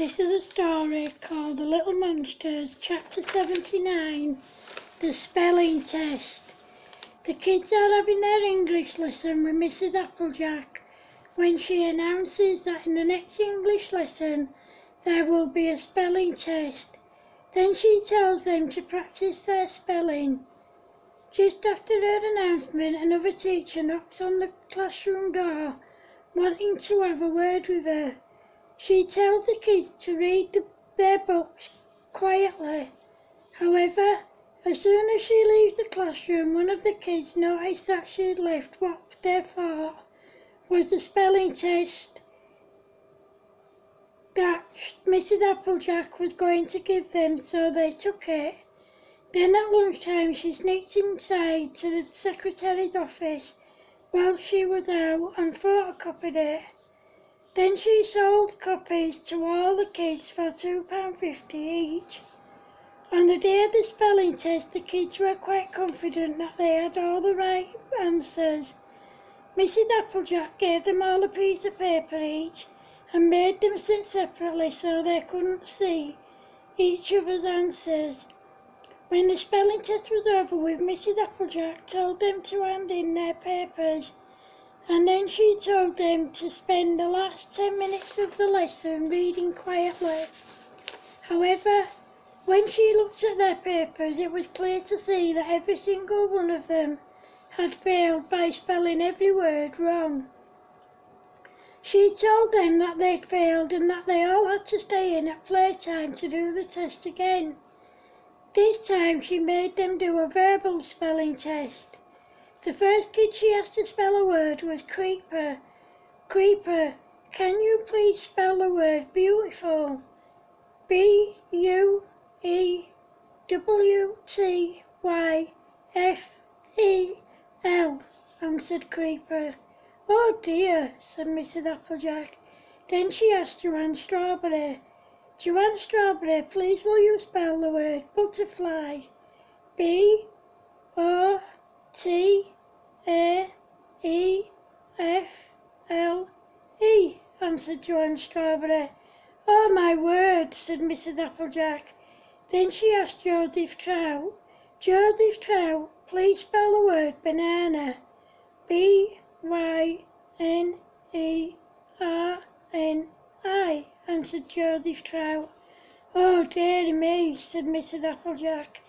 This is a story called The Little Monsters, Chapter 79, The Spelling Test. The kids are having their English lesson with Mrs. Applejack when she announces that in the next English lesson there will be a spelling test. Then she tells them to practice their spelling. Just after her announcement, another teacher knocks on the classroom door, wanting to have a word with her. She tells the kids to read their books quietly. However, as soon as she leaves the classroom, one of the kids noticed that she had left what they thought was the spelling test that Mrs. Applejack was going to give them, so they took it. Then at lunchtime she sneaked inside to the secretary's office while she was out and photocopied it. Then she sold copies to all the kids for £2.50 each. On the day of the spelling test, the kids were quite confident that they had all the right answers. Mrs. Applejack gave them all a piece of paper each and made them sit separately so they couldn't see each other's answers. When the spelling test was over with, Mrs. Applejack told them to hand in their papers, and then she told them to spend the last 10 minutes of the lesson reading quietly. However, when she looked at their papers, it was clear to see that every single one of them had failed by spelling every word wrong. She told them that they'd failed and that they all had to stay in at playtime to do the test again. This time she made them do a verbal spelling test. The first kid she asked to spell a word was creeper. Creeper, can you please spell the word beautiful? B-U-E-W-T-Y-F-E-L, answered Creeper. Oh dear, said Mrs. Applejack. Then she asked Joanne Strawberry. Joanne Strawberry, please will you spell the word butterfly? B-O-T-A-E-F-L-E, answered Joanne Strawberry. Oh my word, said Mrs. Applejack. Then she asked Joseph Trout. Joseph Trout, please spell the word banana. B-Y-N-E-R-N-I, answered Joseph Trout. Oh dearie me, said Mrs. Applejack.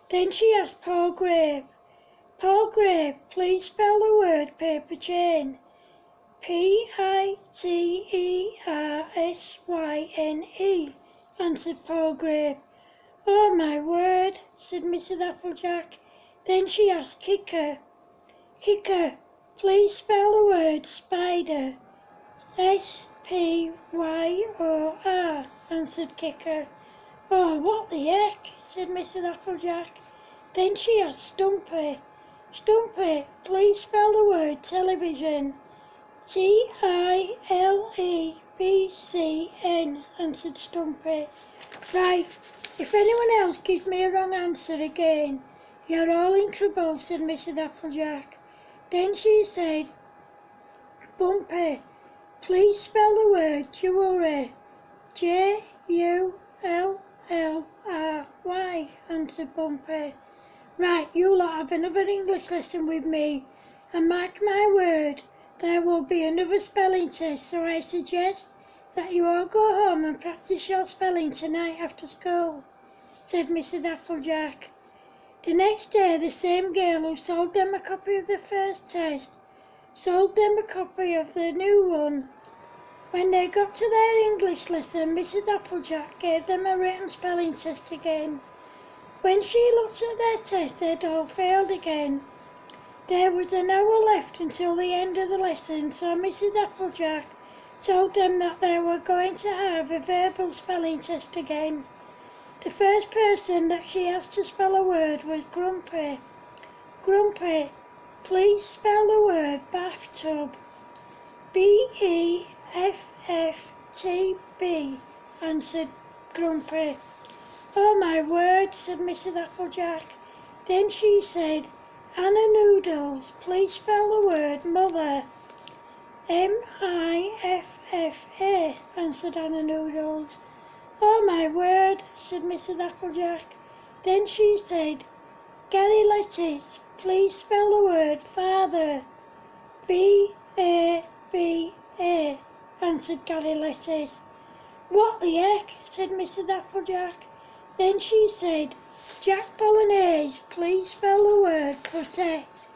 Then she asked Paul Grape. Paul Grape, please spell the word paper chain. P-I-T-E-R-S-Y-N-E, answered Paul Grape. Oh my word, said Mrs. Applejack. Then she asked Kicker. Kicker, please spell the word spider. S-P-Y-O-R, answered Kicker. Oh, what the heck, said Mrs. Applejack. Then she asked Stumpy. Stumpy, please spell the word television. T-I-L-E-B-C-N, answered Stumpy. Right, if anyone else gives me a wrong answer again, you're all in trouble, said Mrs. Applejack. Then she said, Bumpy, please spell the word jewellery. J-U-L-L-R-Y, answered Bumpy. Right, you lot have another English lesson with me, and mark my word, there will be another spelling test, so I suggest that you all go home and practice your spelling tonight after school, said Mrs. Applejack. The next day, the same girl who sold them a copy of the first test sold them a copy of the new one. When they got to their English lesson, Mrs. Applejack gave them a written spelling test again. When she looked at their test, they'd all failed again. There was an hour left until the end of the lesson, so Mrs. Applejack told them that they were going to have a verbal spelling test again. The first person that she asked to spell a word was Grumpy. Grumpy, please spell the word bathtub. B-E-F-F-T-B, answered Grumpy. Oh my word, said Mrs. Applejack. Then she said, Anna Noodles, please spell the word mother. M-I-F-F-A, answered Anna Noodles. "Oh, my word," said Mrs. Applejack. Then she said, "Gary Lettuce, please spell the word father." "V-A-B-A," answered Gary Lettuce. "What the heck?" said Mrs. Applejack. Then she said, "Jack Bolognese, please spell the word protect."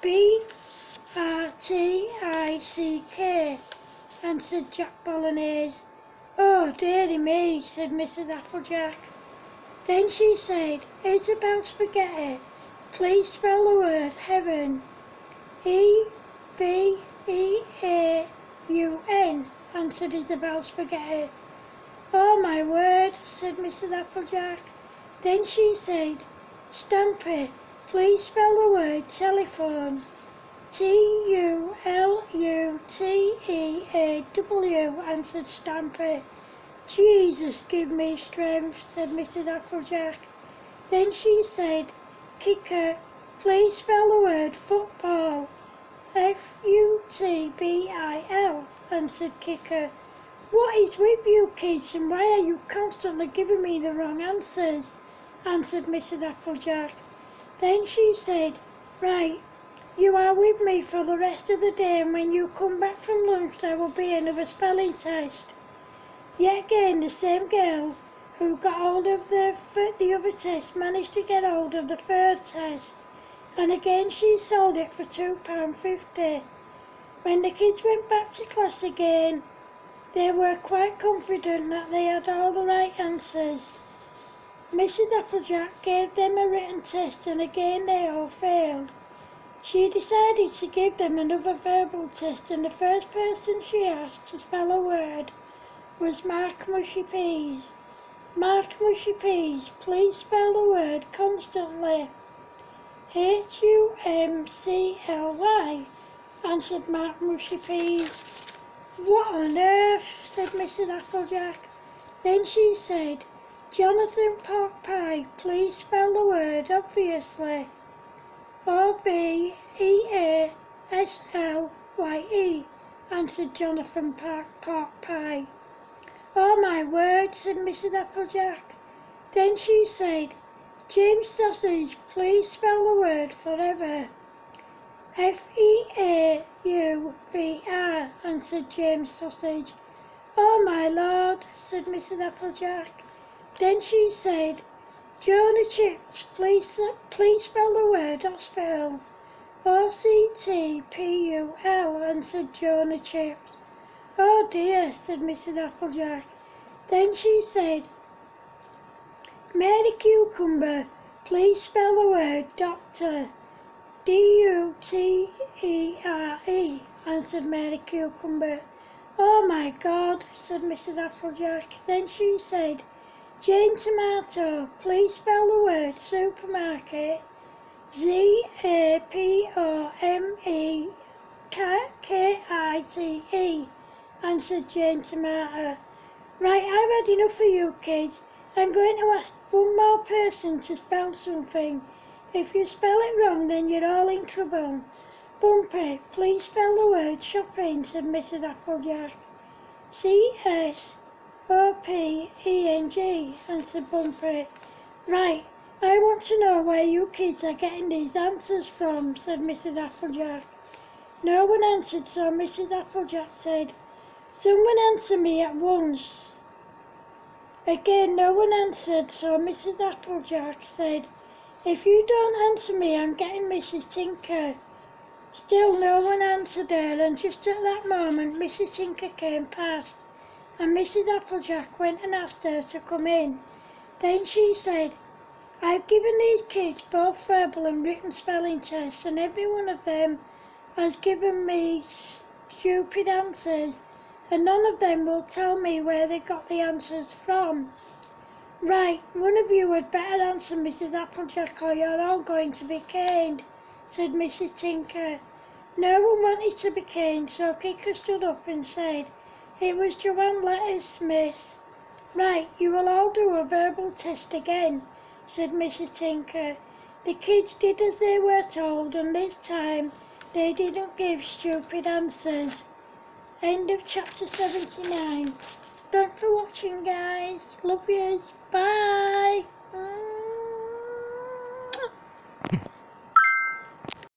"B-R-T-I-C-K," answered Jack Bolognese. "Oh, dearie me," said Mrs. Applejack. Then she said, "Isabel Spaghetti, please spell the word heaven." "E-V-E-A-U-N," answered Isabel Spaghetti. "Oh, my word," said Mrs. Applejack. Then she said, "Stampy, please spell the word telephone." "T-U-L-U-T-E-A-W," answered Stampy. "Jesus, give me strength," said Mrs. Applejack. Then she said, "Kicker, please spell the word football." "F-U-T-B-I-L," answered Kicker. "What is with you kids, and why are you constantly giving me the wrong answers?" answered Mrs. Applejack. Then she said, "Right, you are with me for the rest of the day, and when you come back from lunch there will be another spelling test." Yet again the same girl who got hold of the other test managed to get hold of the third test, and again she sold it for £2.50. When the kids went back to class again, they were quite confident that they had all the right answers. Mrs. Applejack gave them a written test, and again they all failed. She decided to give them another verbal test, and the first person she asked to spell a word was Mark Mushy Peas. "Mark Mushy Peas, please spell the word constantly." "H-U-M-C-L-Y," answered Mark Mushy Peas. "What on earth?" said Mrs. Applejack. Then she said, "Jonathan Pork Pie, please spell the word obviously." "O-B-E-A-S-L-Y-E," answered Jonathan Pork Pie. "Oh, my word," said Mrs. Applejack. Then she said, "James Sausage, please spell the word forever." "F-E-A-U-V-R," answered James Sausage. "Oh, my lord," said Mrs. Applejack. Then she said, "Jonah Chips, please spell the word hospital." "O-C-T-P-U-L," answered Jonah Chips. "Oh dear," said Mrs. Applejack. Then she said, "Mary Cucumber, please spell the word doctor." "D-U-T-E-R-E," answered Mary Cucumber. "Oh my God," said Mrs. Applejack. Then she said, "Jane Tomato, please spell the word supermarket." "Z-A-P-O-M-E-K-I-T-E," answered Jane Tomato. "Right, I've had enough of you kids. I'm going to ask one more person to spell something. If you spell it wrong, then you're all in trouble." "Bumpy, please spell the word shopping," said Mrs. Applejack. "C-S-O-P-E-N-G," answered Bumpy. "Right, I want to know where you kids are getting these answers from," said Mrs. Applejack. No one answered, so Mrs. Applejack said, "Someone answer me at once." Again no one answered, so Mrs. Applejack said, "If you don't answer me, I'm getting Mrs. Tinker." Still no one answered her, and just at that moment Mrs. Tinker came past, and Mrs. Applejack went and asked her to come in. Then she said, "I've given these kids both verbal and written spelling tests, and every one of them has given me stupid answers, and none of them will tell me where they got the answers from." "Right, one of you had better answer, Mrs. Applejack, or you're all going to be caned," said Mrs. Tinker. No one wanted to be caned, so Kicker stood up and said, "It was Joanne Lettuce, miss." "Right, you will all do a verbal test again," said Mrs. Tinker. The kids did as they were told, and this time they didn't give stupid answers. End of chapter 79. Thanks for watching, guys. guys. Love yous. Bye.